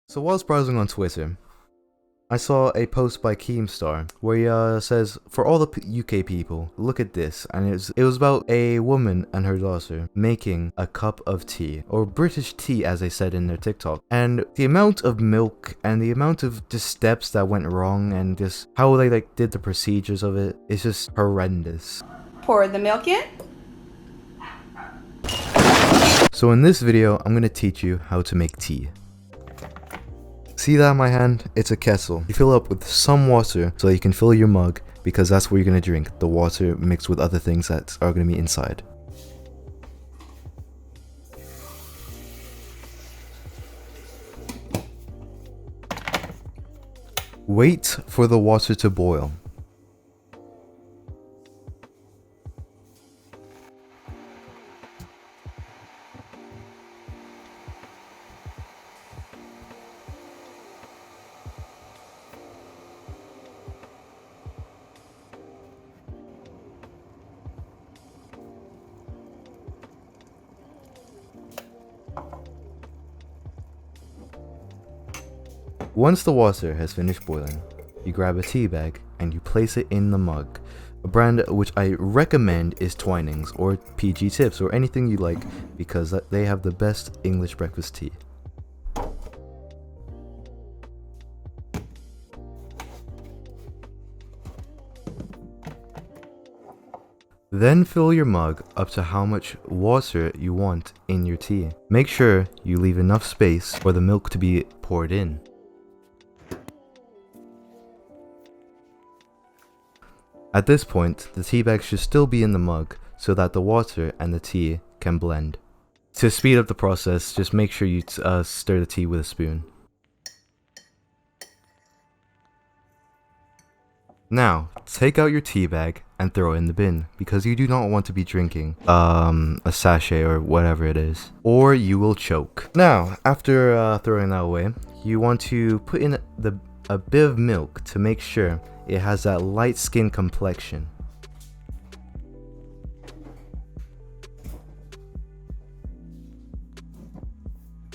So whilst browsing on Twitter, I saw a post by Keemstar where he says, for all the UK people, look at this, and it was about a woman and her daughter making a cup of tea, or British tea as they said in their TikTok, and the amount of milk and the amount of just steps that went wrong and just how they did the procedures of it is just horrendous. Pour the milk in. So in this video, I'm gonna teach you how to make tea. See that in my hand? It's a kettle. You fill up with some water so you can fill your mug, because that's what you're gonna drink, the water mixed with other things that are gonna be inside. Wait for the water to boil. Once the water has finished boiling, you grab a tea bag and you place it in the mug. A brand which I recommend is Twinings or PG Tips or anything you like, because they have the best English breakfast tea. Then fill your mug up to how much water you want in your tea. Make sure you leave enough space for the milk to be poured in. At this point, the tea bag should still be in the mug so that the water and the tea can blend. To speed up the process, just make sure you stir the tea with a spoon. Now, take out your tea bag and throw it in the bin, because you do not want to be drinking a sachet or whatever it is, or you will choke. Now, after throwing that away, you want to put in a bit of milk to make sure it has that light skin complexion.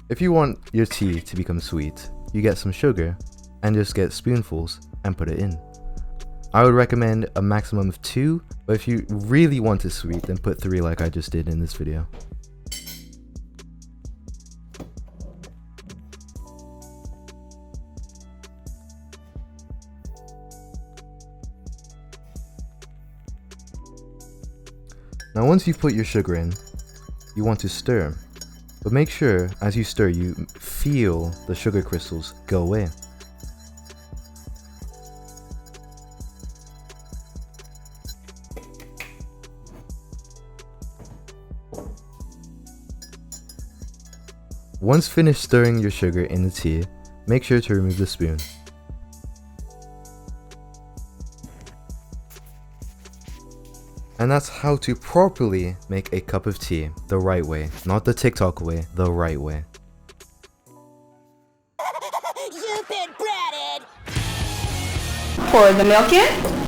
If you want your tea to become sweet, you get some sugar and just get spoonfuls and put it in. I would recommend a maximum of 2, but if you really want it sweet, then put 3 like I just did in this video. Now once you've put your sugar in, you want to stir, but make sure as you stir you feel the sugar crystals go away. Once finished stirring your sugar in the tea, make sure to remove the spoon. And that's how to properly make a cup of tea the right way, not the TikTok way, the right way. You've been bratted! Pour the milk in.